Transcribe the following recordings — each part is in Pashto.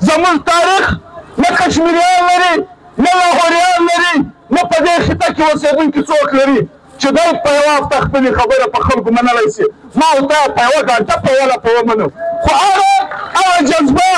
زموږ تاریخ نه کشمیریان لري نه لاهوریان لري نه په دې خطه کې اوسېدونکي څوک لري چې دی په یوه هفته خپلې خبره په خلکو منلی سي ما او تا په یوه ګنټه په یوه لپه ومنو خو هغه جذبه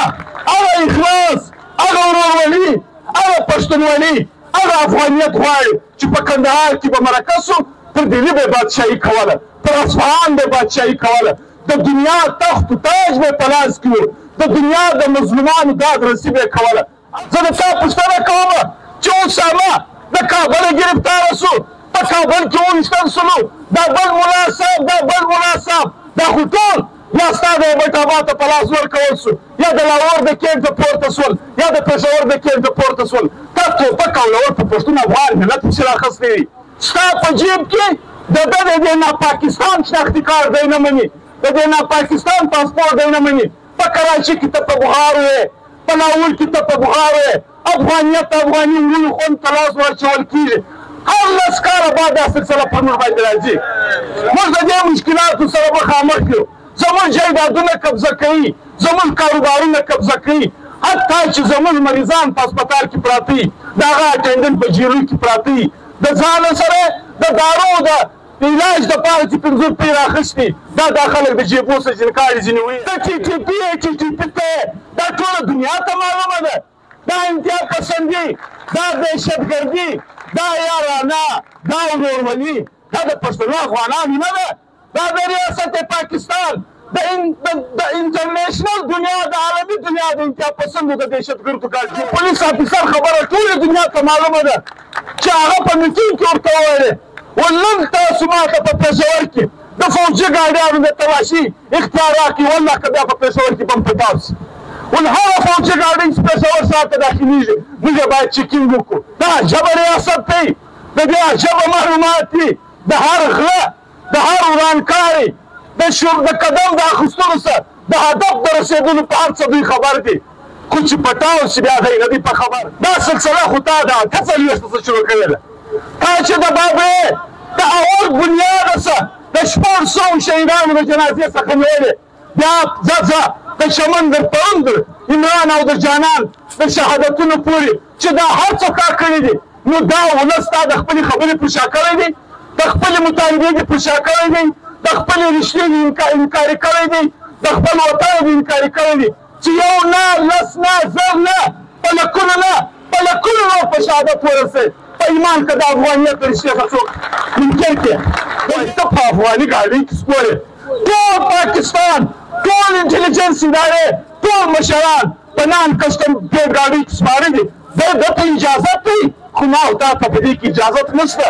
هغه اخلاص هغه ورورولي هغه پښتونولي هغه افغانیت غواړي چې په کندهار کې به مرکه سو پر ډیلي به بادشاهي کوله پر اصفهان به بادشاهي کوله د دنیا تخت و تاج به په لاس کې و د دنیا د مظلومانو داد رسي به یې کوله زه د تا پوښتنه کومه چې اسامه د کابله ګرفتاره سو په کابل کې وویشتل سلو دا بل ملا صاحب دا بل ملا صاحب دا خو ټول یا ستا د ایبټ ته په لاس ورکول سو یا د لاهور د کیټ ته پورته سول یا د پېښور د کیټ ته پورته سول تا ټوپک او لاهور په پښتون افغان ملت پسې راخستی دي ستا په جیب کې د ده د دې ناپاکستان شناختي کارت دی نه مني د دې ناپاکستان پاسپورټ دی نه مني په کراچي کې ته په بخار وې په لاهور کې ته په بخار وې افغانیت افغاني ورونو خوند ته لاس ورچول کېږي هر لس کاله بعد دا سلسله پر موږ باندې راځي موږ د دې مشکلاتو سره مخامخ یو زموږ جایدادونه قبضه کوي زموږ کاروبارونه قبضه کوي حتی چې زموږ مریضان په هسپتال کې پراته وي د هغه اټنډنټ په جیلو کې پراته وي د ځان سره د دارو د علاج دپاره چې 50 روپۍ راخیستي دا خلک د جیبو څخه جنکاري ځینې وایي د ټي ټي پي ته دا ټوله دنیا ته معلومه ده دا انتها پسندي دا دهشتګردي دا یارانه دا ورورولي دا د پښتنو افغانانو نه ده دا د ریاست پاکستان د انټرنیشنل دنیا د عالمي دنیا د انتها پسندو د دهشتګردو کار چې پولیس افیسر خبره ټولې دنیا ته معلومه ده چې هغه په میټینګ کې ورته وویلې ولن تاسو ماته په پېښور کې د فوجي ګاډیانو د تلاشي اختیار راکړي والله که بیا په پېښور کې بم پټاو شي ول هغه فوجي ګاډۍ چې پېښور ښار ته داخلېږي موږ یې باید چیکینګ وکړو دا عجبه ریاست دی د دې عجبه معلومات دي د هر غله د هر ورانکاري د قدم د اخیستلو سره د هدف د رسېدلو په هر څه دوی خبر دي خو چې پټاو شي بیا دی نه دي په خبر دا سلسله خو تا ده ته څلوېښته څه شروع کړې ده تا چې د بابې د اور بنیاده څه د 400 شهیدانو د جنازې څخه نیولې بیا ځه د چمن در پرون در عمران او د جانان د شهادتونو پورې چې دا هر څه تا کړي دي نو دا ولس تا د خپلې خبرې پر شا کړی دی د خپلې مطالبې دې پر شا کړی دی د خپلې رښتې دې انکاري کړی دی د خپل وطن دې انکاري کړی دی چې یو نه لس نه زر نه په لکونو نه په لکونو نور په شهادت ورسېد په ایمان که د افغانیت د رښتیا څخه څوک منکر کړي ته په افغاني ګاډۍ کې سپورې ټول پاکستان ټول انټلیجنس ادارې ټول مشران په نان کسټم ګاډۍ کې سپاره دي دی ته اجازت دی خو ما او تا ته په دې کې اجازت نشته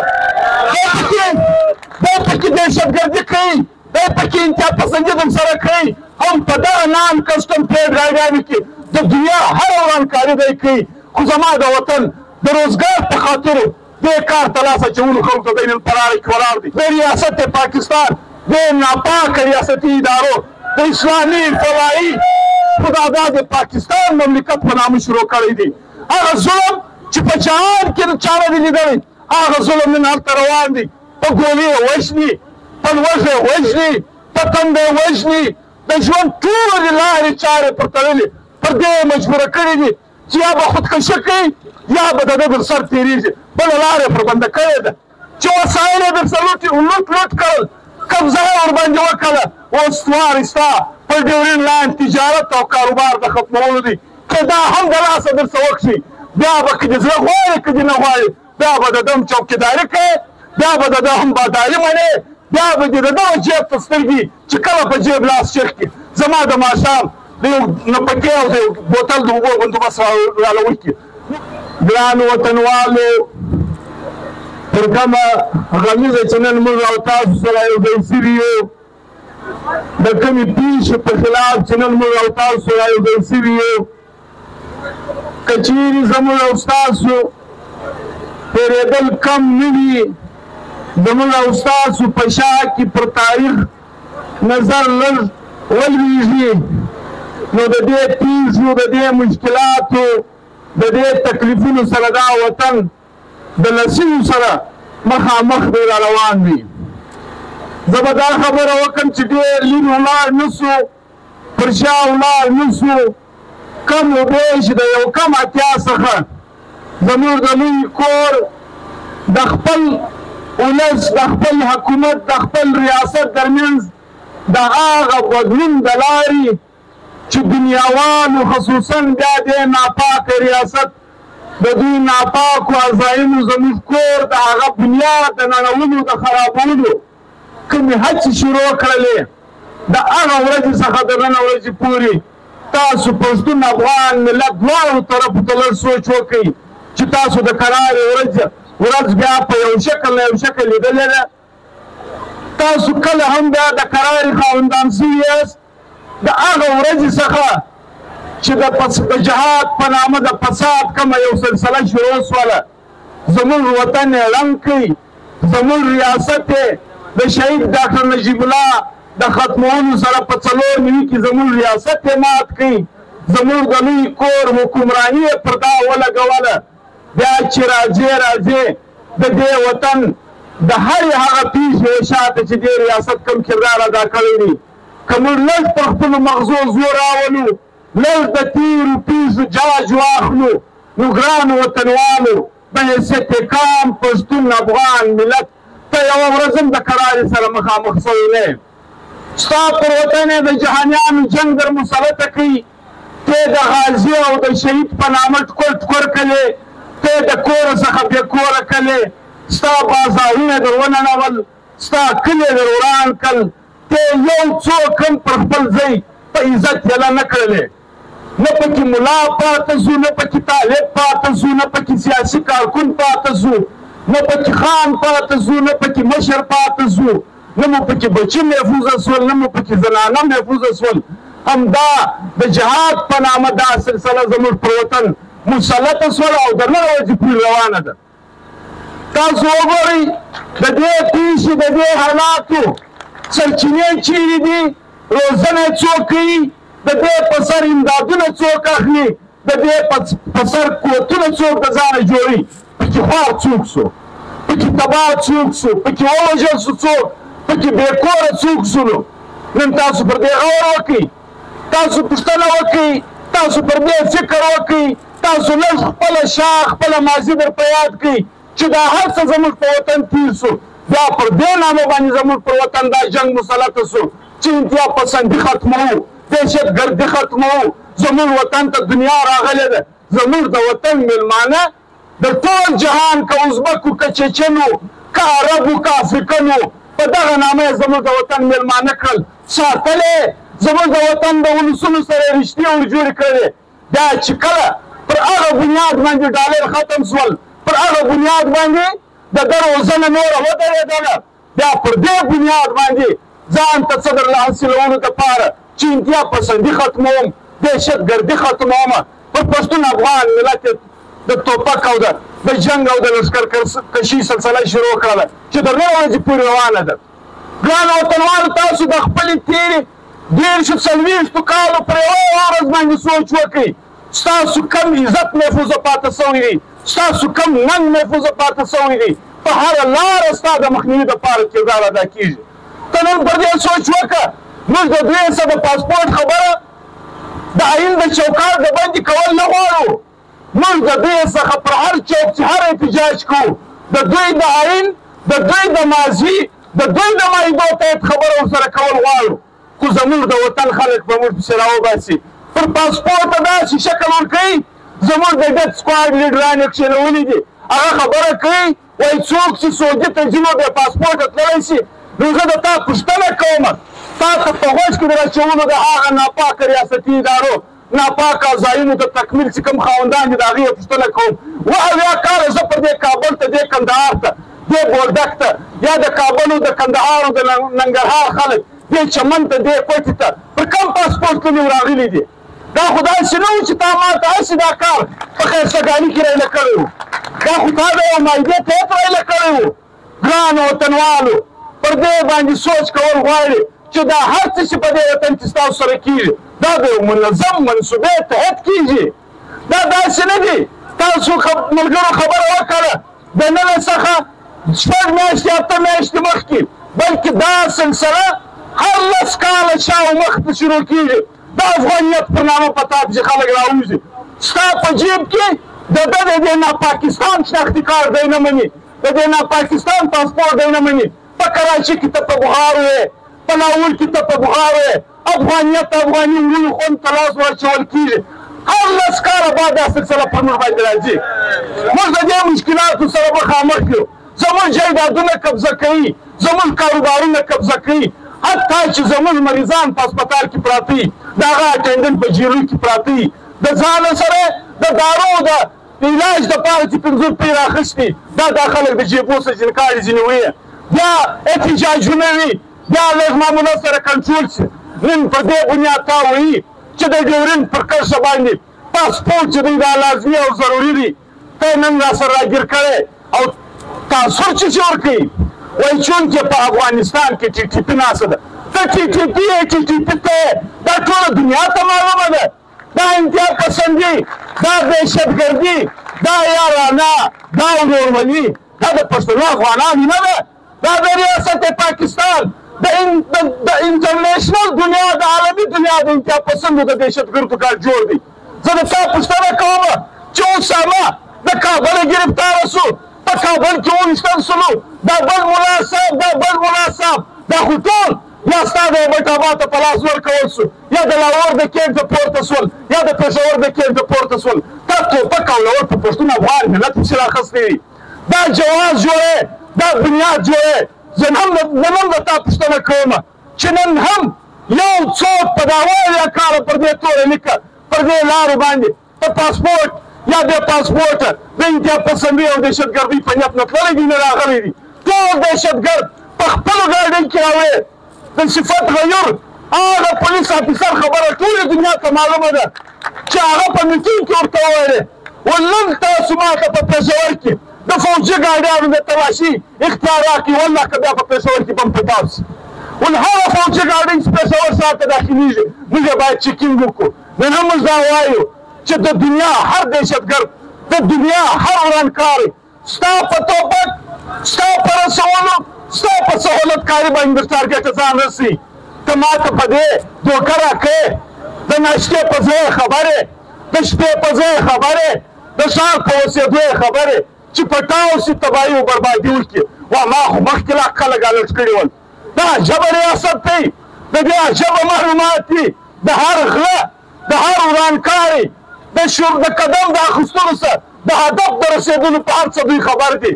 دی پکې دهشتګردي کوي دی پکې انتها پسندي در سره کوي هم په دغه نان کسټم ګاډیانو کې د دنیا هره ورانکاري دی کوي خو زما د وطن د روزګار په خاطرو دې کار ته لاس اچولو خلکو ته دی نن په لاره کې ولاړ دي د ریاست پاکستان د ناپاکه ریاستي ادارو د اسلامي فضایي خداداد پاکستان مملکت په نامه شروع کړی دی هغه ظلم چې په جهان کې چا نه دی لیدلی هغه ظلم نن هلته روان دی په ګولې وژني په لوږه وژني په تنده وژني د ژوند ټولې لارې چارې پر تړلې پر دې مجبوره کړي دي چې یا به خودکشي کوي یا به د ده در سر تېرېږي بله لاره یې پر بنده کړې ده چې وسایل یې در سره لوټ کړل قبضه یې ورباندې وکړه اوس وار ستا په ډیورین لاین تجارت او کاروبار د ختمولو دی که دا هم د لاسه در څه وکړي بیا به که دې زړه غواړي که دې نه غواړي بیا به د ده هم چوکیداري کوې بیا به د ده هم باداري منې بیا به دې د دغه جیب ته سترګې چې کله په جیب لاس چیک کړي زما د ماښام د یو نپکې او د یو بوتل د اوبو بندوبست راله وکړي ګرانو وطنوالو پر کومه غمیزه چې نن موږ او تاسو سره یو ځای سوي یو د کومې پیښې په خلاف چې نن موږ او تاسو سره یو ځای سوي یو که چیرې زموږ او ستاسو تېرېدل کم نه وي زموږ او ستاسو په شا کې پر تاریخ نظر لږ ولویږي نو د دې پیښو د دې مشکلاتو د دې تکلیفونو سره دا وطن د لسیو سره مخامخ دی را روان وي زه به دا خبره وکړم چې ډېر لرې ولاړ نه سو پر شا ولاړ نه سو کم اوبه چې د یو کم اتیا څخه زموږ د لوی کور د خپل ولس د خپل حکومت د خپل ریاست ترمنځ د هغه بدلون د لارې چې دنیاوالو خصوصا بیا دې ناپاکه ریاست د دوی ناپاکو ځایونو زموږ کور د هغه بنیاد د ننولو د خرابولو کومې هڅې شروع کړلې د هغه ورځې څخه د نن ورځې پورې تاسو پښتون افغان ملت دواړو طرفو ته لږ سوچ وکړئ چې تاسو د کرارې ورځ بیا په یو شکل نه یو شکل لیدلې ده تاسو کله هم بیا د کرارې خاوندان سوي یاست د هغه ورځې څخه چې د جهاد په نامه د فساد کومه یو سلسله شروع شوله زموږ وطن یې ړنګ کړي زموږ ریاست یې د شهید ډاکټر نجیب الله د ختمولو سره په 4 نوي کې زموږ ریاست یې مات کړي زموږ د لوی کور حکمراني یې پر دا ولګوله بیا چې راځې د دې وطن د هرې هغه پیښې شاته چې دې ریاست کوم کردار ادا کړی دی که موږ لږ پر خپلو مغزو زور راولو لږ د تېرو پیښو جاج واخلو نو ګرانو وطنوالو په حیثیت کام پښتون افغان ملت ته یوه ورځ هم د کرارې سره مخامخ سوی نه یم ستا پر وطن یې د جهانیانو جنګ در مسلطه کوي ته د غازي او د شهید په نامه ټکور ټکور کړې ته د کوره څخه بې کوره کړې ستا بازارونه در وننول ستا کلي در وران کړل ته یو څوک هم پر خپل ځای په عزت یله نه کړلې نه پکې ملا پاته ځو نه پکې طالب پاته ځو نه پکې سیاسي کارکون پاته ځو نه پکې خان پاته ځو نه پکې مشر پاته ځو نه مو پکې بچي محفوظه سول نه مو پکې زنانه محفوظه سول همدا د جهاد په نامه دا سلسله زموږ پر وطن مسلطه سوله او د نن ورځې پورې روانه ده تاسو وګورئ د دې پیښې د دې حالاتو سرچینې چیرې دي روزنه یې څوک کوي د دې په سر امدادونه څوک اخلي د دې په سر کوتونه څوک د ځانه جوړوي پکې خوار څوک سو پکې تباه څوک سو پکې ووژل سو څوک پکې بېکوره څوک سولو نن تاسو پر دې غور وکړئ تاسو پوښتنه وکړئ تاسو پر دې فکر وکړئ تاسو لږ خپله شا خپله ماضي در په یاد کړئ چې دا هر څه زموږ په وطن تیر سو بیا پر دې نامه باندې زموږ پر وطن دا جنګ مسلطه سو چې انتها پسندي ختموو دهشتګردي ختموو زموږ وطن ته دنیا راغلې ده زموږ د وطن میلمانه د ټول جهان که ازبکو که چچنو که عربو که افریقنو په دغه نامه یې زموږ د وطن میلمانه کړل ساتلې زموږ د وطن د ولسونو سره یې رشتې ورجوړې کړې بیا چې کله پر هغه بنیاد باندې ډالر ختم سول پر هغه بنیاد باندې د ده روزنه نوره ودرېدله بیا پر دې بنیاد باندې ځان ته څه در حاصلولو دپاره چې انتها پسندي ختموم دهشتګردي ختمومه پر پښتون افغان ملت د توپک او د جنګ او د لښکرکشي سلسله شروع کړله چې د نن ورځې پورې روانه ده ګرانو وطنوالو تاسو د خپلې تېرې 40 کالو پر یوه ورځ باندې سوچ وکړئ ستاسو کم عزت محفوظه پاته سوی دی ستاسو کم ننګ محفوظه پاته سوی دی په هره لاره ستا د مخنیوي دپاره کردار ادا کېږي ته نن پر دې سوچ وکړه موږ د دوی څه د پاسپورټ خبره د آیین د چوکاټ د بندي کول نه غواړو موږ د دوی څخه پر هر چوک چې هر احتجاج کوو د دوی د آیین د دوی د ماضي د دوی د معاهدو تحت خبره ورسره کول غواړو خو زموږ د وطن خلک به موږ پسې راوباسي پر پاسپورټ ته داسې شکل ورکوي زموږ د ډیت سکواډ لیډران یې کښېنولي دي هغه خبره کوي وایي څوک چې سعودي ته ځي نو بې پاسپورټه تللی شي نو زه د تا پوښتنه کومه تا ته په غوږ کې د راچولو د هغه ناپاکه ریاستي ادارو ناپاکه ځایونو د تکمیل چې کوم خاوندان دي د هغې یې پوښتنه کوم اویا کاله زه پر دې کابل ته دې کندهار ته دې بولدک ته یا د کابل او د کندهار او د ننګرهار خلک دې چمن ته دې کوټې ته پر کوم پاسپورټ کې راغلي دي دا خو داسې نه و چې تا ما ته هسې دا کار په خیرستګاني کې رایله کړی و دا خو تا د یو معاهدې تحت رایله کړی و ګرانو وطنوالو پر دې باندې سوچ کول غواړي چې دا هر څه چې په دې وطن کې ستاسو سره کېږي دا د یو منظم منصوبې تحت کېږي دا داسې نه دي تاسو ملګرو خبره وکړه د نن څخه 6 میاشتې 8 میاشتې مخکې بلکې دا سلسله هر 10 کاله شاو مخ ته شروع کېږي د افغانیت پر نامه په تا چې خلک راوځي ستا په جیب کې د ده د دې ناپاکستان شناختي کارت دی نه مني د دې ناپاکستان پاسپورټ دی نه مني په کراچي کې ته په بخار وې په لاهور کې ته په بخار وې افغانیت افغاني ورونو خوند ته لاس ورچول کېږي هر لس کاله بعد دا سلسله پر موږ باندې راځي موږ د دې مشکلاتو سره مخامخ یو زموږ جایدادونه قبضه کوي زموږ کاروبارونه قبضه کوي حتی چې زموږ مریضان په هسپتال کې پراته وي د هغه اټنډنټ په جیلو کې پراته وي د ځانه سره د دارو د علاج دپاره چې 50 روپۍ راخیستي دا خلک د جیبو څخه جنکاري ځینې وي بیا احتجاجونه وي بیا لږ معموله سره کنټرول شي نن په دې بنیاد تا وایي چې د ډیورنډ پر کرښه باندې پاسپورټ چې دی دا لازمي او ضروري دی ته نن را سره راګیر کړی او تاثر چې ورکوي وایي چونکې په افغانستان کې ټي ټي پي ناسته ده ته ټي ټي پي یې ټي ټي پي ته دا ټوله دنیا ته معلومه ده دا انتها پسندي دا دهشتګردي دا یارانه دا ورورولي دا د پښتنو افغانانو نه ده دا د ریاست پاکستان د انټرنیشنل دنیا د عالمي دنیا د انتها پسندو د دهشتګردو کار جوړ دی زه د تا پوښتنه کوم چې اسامه د کابله ګرفتاره سو په کابل کې ونیستل سلو دا بل ملا صاحب دا خو ټول یا ستا د ایبټ ته په لاس ورکول سو یا د لاهور د کیمپ ته پورته سول یا د پېښور د کیمپ ته پورته سول تا ټوپک او لاهور په پښتون افغان ملت پسې راخستی وي دا جواز جوړی دا بنیاد جوړی زه نن د تا پوښتنه کوم چې نن هم یو څوک په داوایه کاله پر دې توره لیکه پر دې لارو باندې په پاسپورټ یا بې پاسپورټه د انتها پسندۍ او دهشتګردۍ په نیت نه تللی دي نه راغلی دي ټول دهشتګرد په خپلو ګاډیو کې راوړی د صفت غیر هغه پولیس افیسر خبره ټولې دنیا ته معلومه ده چې هغه په میټینګ کې ورته وویلې ولن تاسو ما ته په پېښور کې د فوجي ګاډیانو د تلاشي اختیار راکړي والله که بیا په پېښور کې بم پټاو شي ول هغه فوجي ګاډۍ چې پېښور ښار ته داخلېږي موږ یې باید چیکینګ وکړو نن هم موږ دا وایو چې د دنیا هر دهشتګرد د دنیا هر ورانکاری ستا په توپک ستا په رسولو ستا په سهولتکاري باندې د ټارګېټ ځان رسوي ته ما ته په دې دوکه راکړې د ناشتې په ځای خبرې د شپې په ځای خبرې د ښار په اوسېدو یې خبرې چې پټاو شي تباهي او بربادي وکړي وا ما خو مخکې لا خلک الرټ کړي ول دا عجبه ریاست دی د دې عجبه معلومات دي د هر غله د هر ورانکاري د قدم د اخیستلو سره د هدف د رسېدلو په هر څه دوی خبر دي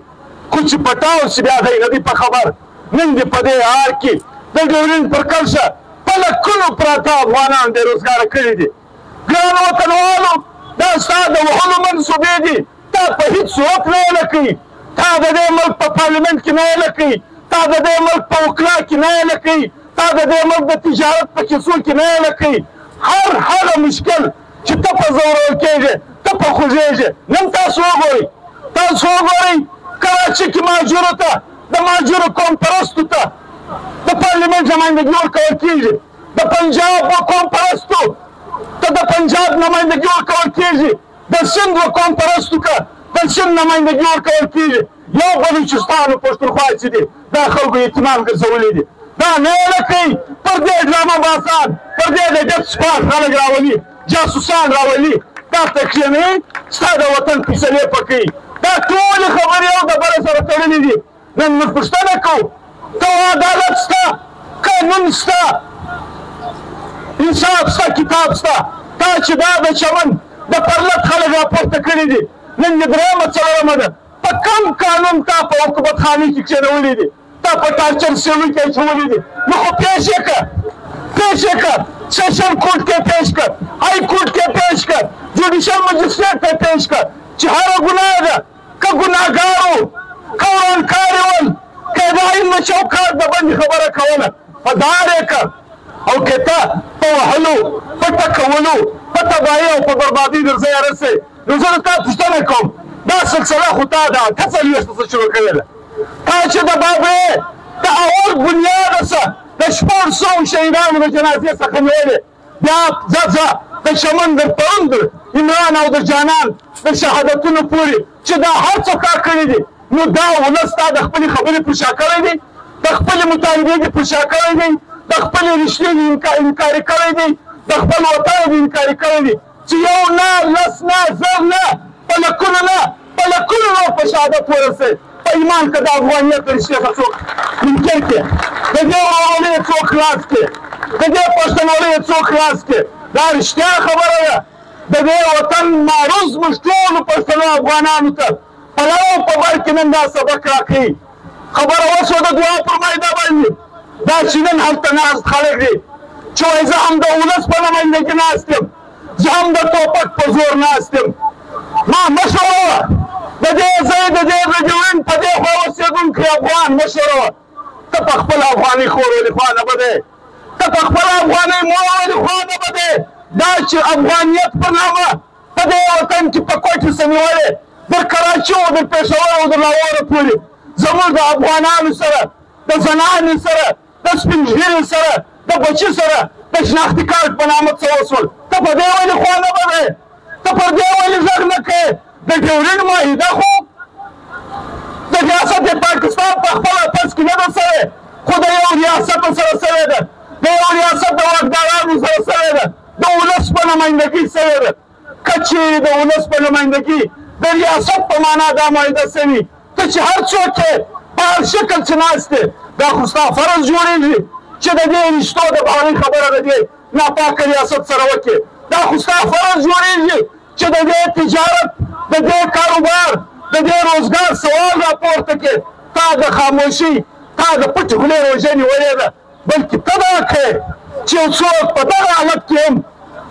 خو چې پټاو شي بیا دی نه دي په خبر نن دې په دې حال کې د ډیورنډ پر کرښه په لکونو پراته افغانان بېروزګاره کړي دي ګرانو وطنوالو دا ستا د وهلو منصوبې دي تا په هېڅ صورت نه یې کوي تا د دې ملک په پارلمنټ کې نه یې کوي تا د دې ملک په وکلا کې نه یې کوي تا د دې ملک د تجارت په کیسو کې نه یې کوي هر هغه مشکل چې ته په زورور کېږې ته په خوږېږې نن تاسو وګورئ کراچي کې مهاجرو ته د مهاجرو قوم پرستو ته د پارلمنټ نمایندګي ورکول کېږي د پنجاب قوم پرستو ته د پنجاب نمایندګي ورکول کېږي د سند قوم پرستو ته د سند نمایندګي ورکول کېږي یو بلوچستان او پښتونخوا چې دي دا خلکو اطمینان ګرځولي دي دا نه یې کوي پر دې ډرامه باسان پر دې د ډېپ سپاټ خلک راولي جاسوسان راولي دا ته کښېنوي ستا د وطن فیصلې پکوي دا ټولې خبرې یو د بله سره تړلې دي نن موږ پوښتنه کوو ته عدالت شته قانون شته انصاف شته کتاب شته تا چې دا د چمن د پرلت خلک راپورته کړي دي نن دې درېیمه څلورمه ده په کم قانون تا په حکومت خانې کې کښېنولي دي تا په ټارچر سیلو کې اچولي دي نو خو پیش یې کړه سیشن کورټ کې پیش کړ های کورټ کې پیش کړ جوډیشل مجسټریټ ته پیش کړ چې هره ګناه ده که ګناهګار و که ورانکاري ول که د آئین نه چوکاټ د بندې خبره کوله په دار یې کړ او که ته په وهلو په ټکولو په تباهي او په بربادۍ در ځایه رسې نو زه د تا پوښتنه کوم دا سلسله خو تا ده اته څلوېښته څه شروع کړې ده تا چې د بابرې د اول بنیاده څه د 400 شهیدانو د جنازې څخه نیولې بیا ځه د چمن د پرون د عمران او د جانان د شهادتونو پورې چې دا هر څه کار کړي دي نو دا ولس تا د خپلې خبرې پر شا کړی دی د خپلې مطالبې دې پر شا کړی دی د خپلې رښتینې انکاري کړی دی د خپل وطن انکاري کړی دي چې یو نه لس نه زر نه په لکونو نه په لکونو نور په شهادت ورسوي په ایمان که د افغانیت رشتې څخه څوک منکر کړي د دې ورورولۍ څوک خلاص کړي د دې پښتونولۍ څوک خلاص کړي دا رښتیا خبره ده د دې وطن معروض موږ ټولو پښتنو افغانانو ته په لو په بر کې نن دا سبق راکوي خبره وشوه د دعا پر میده باندې دا چې نن هلته ناست خلک دي چې وایي زه هم د ولس په نمایندګي ناست یم زه هم د ټوپک په زور ناست یم ما مشوره وه د دې ځای د دې رجوین په دې خوا اوسېدونکی افغان مشوره وه ته په خپله افغانۍ خور ولې خوا نه به دی ته په خپله افغانۍ مور ولې خوا نه به دی دا چې افغانیت په نامه په دې وطن کې په کوټې څه نیولې د کراچي او د پېښور او د لاهوره پورې زموږ د افغانانو سره د زنانې سره د سپین ږیرې سره د بچي سره د شناختي کارت په نامه څه وشول ته په دې ولې خوا نه به دی ته پر دې ولې غږ نه کوې د ډیورنډ معاهده خو د ریاست پاکستان په خپله پس کې نه ده سوې خو د یو ریاست سره سوې ده د یو ریاست د واکدارانو سره سوې ده د ولس په نمایندګۍ سوې ده که چېرې د ولس په نمایندګي د ریاست په معنا دا معاهده سوي ته چې هر څوک یې په هر شکل چې ناست دی دا خو ستا فرض جوړېږي چې د دې رشتو د بهانۍ خبره د دې ناپاکه ریاست سره وکړې دا خو ستا فرض جوړېږي چې د دې تجارت د دې کاروبار د دې روزګار سوال راپورته کړې تا د خاموشي تا د پټې خولې روژه نیولې ده بلکې ته دا کوې چې یو څوک په دغه حالت کې هم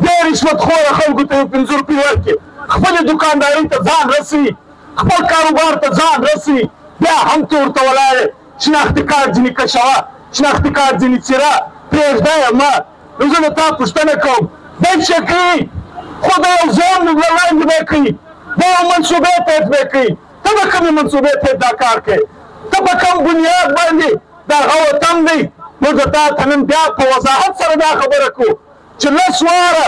دې رشوتخوره خلکو ته یو 5 روپۍ ورکړي خپلې دوکاندارۍ ته ځان رسوي خپل کاروبار ته ځان رسوي بیا هم ته ورته ولاړې شناختي کارت ځینې کشوه شناختي کارت ځینې څیره پرېږده یې مه نو زه د تا پوښتنه کوم دی چې کوي خو د یو ځان وړاندې به کوي د یو منصوبې تحت به کوي ته د کومې منصوبې تحت دا کار کوې ته په کوم بنیاد باندې د هغه وطن دی موږ د تا ته نن بیا په وضاحت سره دا خبره کوو چې 10 واره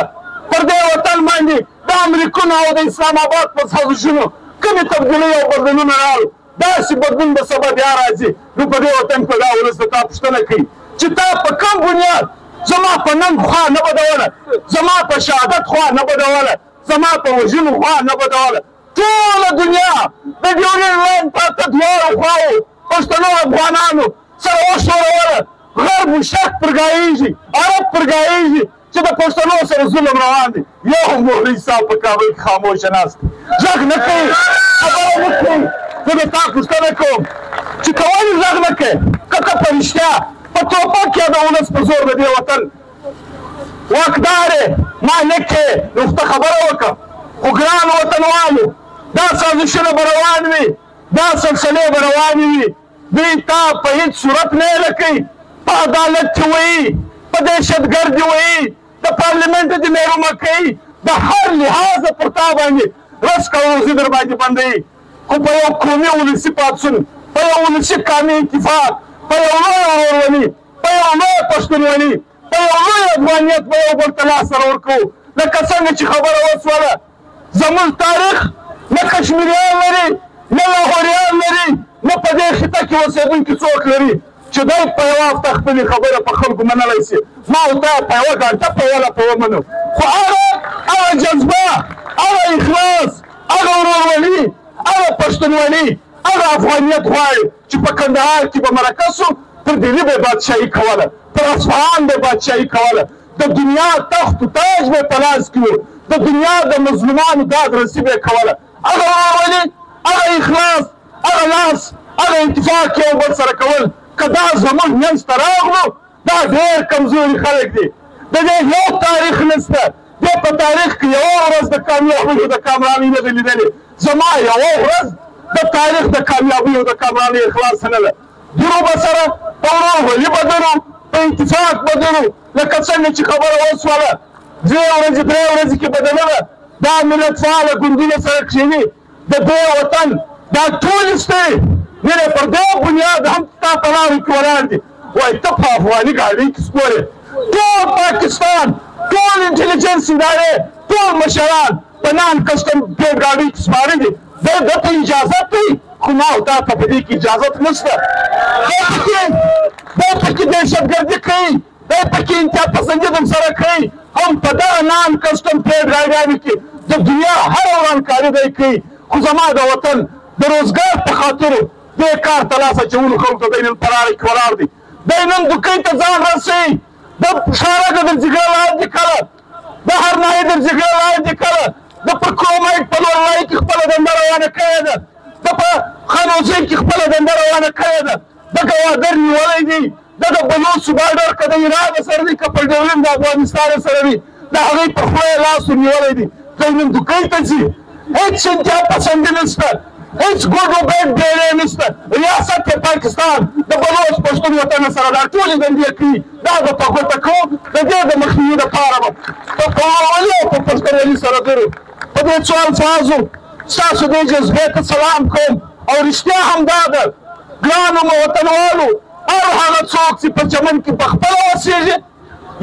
پر دې وطن باندې د امریکونو او د اسلام آباد په سازشونو کومې تبدیلۍ او بدلونونه راغلل داسې بدلون به سبا بیا راځي نو په دې وطن په دا ولس د تا پوښتنه کوي چې تا په کوم بنیاد زما په ننګ خوا نه بدوله زما په شهادت خوا نه بدوله زما په وژنو خوا نه بدوله ټوله دنیا د ډیورنډ لاین پرته دواړو خواو پښتنو افغانانو سره وښوروله غرب شرق پرګایېږي عرب پرګایېږي چې د پښتنو سره ظلم روان دی یو هم مولوي صاحب په کابل کې خاموشه ناست دی غږ نه کوي خبره نه کوي زه د تا پوښتنه کوم چې ته ولې غږ نه کوې که ته په رښتیا په ټوپک یا د ولس په زور د دې وطن واکدار یې مالک یې نو خو ته خبره وکړه خو ګرانو وطنوالو دا سازشونه به روان وي دا سلسلې به روانې وي دوی تا په هېڅ صورت نه یې رکوي په عدالت کې وایي په دهشتګرد یې وایي د پارلمنټ دې محرومه کوي د هر لحاظه پر تا باندې رسک او روزي در باندې بندوي خو په یو قومي ولسي پاڅون په یو ولسي قامي اتفاق په یو لوی ورورولي په یو لوی پښتونولي په یو لوی افغانیت به یو بل ته لاس سره ورکوو لکه څنګه چې خبره وسوله زموږ تاریخ نه کشمیریان لري نه لاهوریان لري نه په دې خطه کې اوسېدونکي څوک لري چې دی په یوه هفته خپلې خبره په خلکو منلی شي ما او تا په یوه ګنټه په یوه لپه ومنو خو هغه جذبه هغه اخلاص هغه ورورولي هغه پښتونولي هغه افغانیت غواړي چې په کندهار کې به مرکه سو پر دلي به بادشاهي کوله پر اصفهان به بادشاهي کوله د دنیا تخت و تاج به په لاس کې و د دنیا د مظلومانو دادرسي به یې کوله هغه ورورولي هغه اخلاص هغه لاس هغه اتفاق یو بل سره کول که دا زموږ منځ ته راغلو دا ډېر کمزوري خلک دي د دې یو تاریخ نشته دې په تاریخ کې یوه ورځ د کامیابیو د کامرانۍ نه ده لیدلې زما یوه ورځ د تاریخ د کامیابیو د کامرانۍ اخلاص نه ده درو به سره په ورورولي بدلو په اتفاق بدلو لکه څنګه چې خبره وسوله 2 ورځې 3 ورځې کې بدلله دا ملت فعاله ګوندونه سره کښېني د دې وطن دا ټولې شتې مینې پر دې بنیاد هم ستا په لارو کې ولاړ دي وایي ته په افغاني ګاډۍ کې سپورې ټول پاکستان ټول انټلیجنس ادارې ټول مشران په نان کسټم ګاډۍ کې سپاره دي دی دته اجازت کوي خو ما او تا ته په دې کې اجازت نشته دی پکې دهشتګردي کوي دی پکې انتها پسندي در سره کوي هم په دغه نان کسټم ټریډ ګاډیانو کې د دنیا هره ورانکاري دی کوي خو زما د وطن د روزګار په خاطر دې کار ته لاس اچولو خلکو ته دی نن په لاره کې ولاړ دی دی نن دوکۍ ته ځان رسوي د ښارګه در جګړه لاندې کله د هرنایي در جګړه لاندې کله د په کرومایټ په لورلای کې خپله دنده روانه کړې ده د په خانوزۍ کې خپله دنده روانه کړې ده د ګوادر نیولی دی د بلوڅو بارډر که د ایران سره دی که په ډیورنډ د افغانستان سره وي د هغوی په خوله یې لاس ورنیولی دی دی نن دوکۍ ته ځي هېڅ انتها پسندي نشته هېڅ ګوډ و بیډ ډیری نشته ریاست پاکستان د بلوچ پښتون وطن سره دا ټولې دندې کوي دا به په ګوته کوو د دې د مخنیوي دپاره به په پښتونولي او په پښتونولي سره ګرو په دې څو الفاظو ستاسو دې جذبې ته سلام کوم او رښتیا همدا ده ګرانو مو وطنوالو هر هغه څوک چې په چمن کې پخپله اوسېږي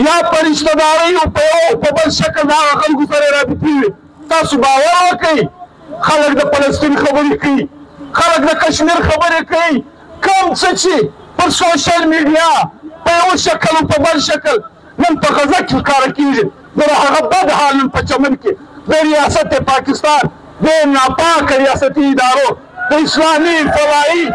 یا په رشتهدارۍ او په یو په بل شکل د هغه خلکو سره رابطې وي تاسو باور وکړئ خلک د فلسطین خبرې کوي خلک د کشمیر خبرې کوي کوم څه چې پر سوشل میډیا په یو شکل او په بل شکل نن په غزه کې ښکاره کېږي د هغه بد حال نن په چمن کې د ریاست پاکستان د ناپاکه ریاستي ادارو د اسلامي فضایي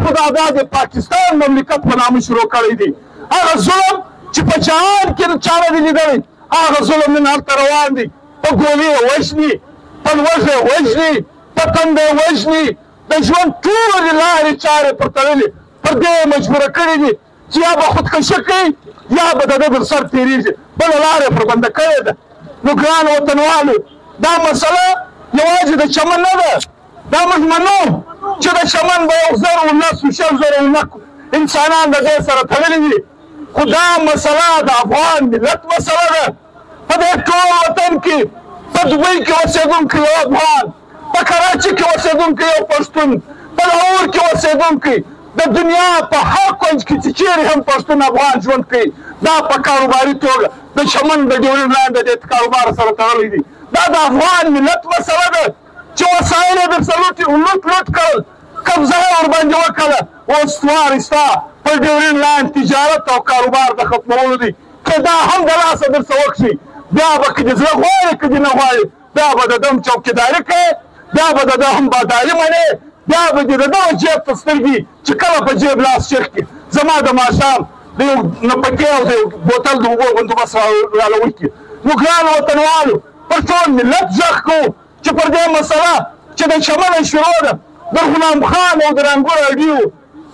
خدادا د پاکستان مملکت په نامه شروع کړی دی هغه ظلم چې په جهان کې چا نه دی لیدلی هغه ظلم نن هلته روان دی په ګولۍ یې وژني په لوږه یې وژني په تنده یې وژني د ژوند ټولې لارې چارې پر تړلې پر دې یې مجبوره کړي دي چې یا به خودکشي کوي یا به د ده در سر تېرېږي بله لاره یې پر بنده کړې ده نو ګرانو وطنوالو دا مسله یوازې د چمن نه ده دا موږ منو چې د چمن به 1,000 انسانان د دې سره تړلي دي خو دا مسله د افغان ملت مسله ده په دې ټول وطن کې په دوبۍ کې اوسېدونکی یو افغان په کراچي کې اوسېدونکی یو پښتون په لاهور کې اوسېدونکی د دنیا په هر کونج کې چې چیرې هم پښتون افغان ژوند کوي دا په کاروباري توګه د چمن د ډیورنډ لاین د دې کاروبار سره تړلی دي دا د افغان ملت مسله ده چې وسایل یې درسره لوټ کړل قبضه یې ورباندې وکړله اوس وار ستا په ډیورنډ لاین تجارت او کاروبار د ختمولو دی که دا هم د لاسه درڅه وکړي بیا به که دې زړه غواړي که دې نه غواړي بیا به د ده هم چوکیداري کوې بیا به د ده هم باداري منې بیا به دې د دغه جیب ته سترګې چې کله په جیب لاس چیک کړي زما د ماښام د یو نپکې او د یو بوتل د اوبو بندوبست راله وکړي نو ګرانو وطنوالو پر ټول ملت غږ کوو چې پر دې مسله چې د چمنه شروع ده در غلام خان او در انګور اډیو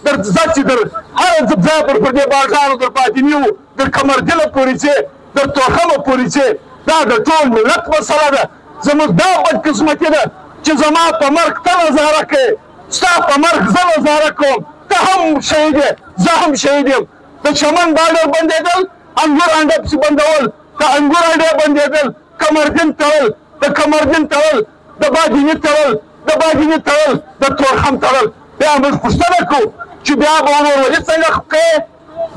در ځکه در هر ځای پر دې بازار در پاتینیو در کمردله پورې چې در توخمه پورې چې دا د ټول ملت مسله ده زموږ دا بدقسمتي ده چې زما په مرګ ته نظاره کوې ستا په مرګ زه نظاره کوم ته هم شهید یې زه هم شهید یم د چمن بارډر بندېدل انګور انډه پسې بندول د انګور انډې بندېدل کمردین تړل د کمردین تړل د بادیني تړل د بادیني تړل د تورخم تړل بیا موږ پوښتنه کوو چې بیا به ورورولي څنګه کوې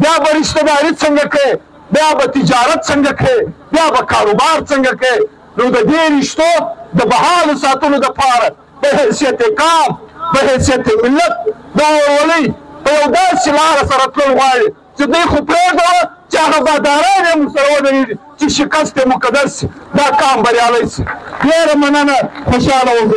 بیا به رشتهداري څنګه کوې بیا به تجارت څنګه کوې بیا به کاروبار څنګه کوې نو د دې رشتو د بحالو ساتلو دپاره په حیثیت قام په حیثیت ملت د ورورولۍ په یو داسې لاره سره تلل غواړي چې دوی خو پرېږدوه چې هغه باداران یې موږ سره ودرېږي چې شکست یې مقدر سي دا کام بریالی سي ډېره مننه خوشحاله اوسئ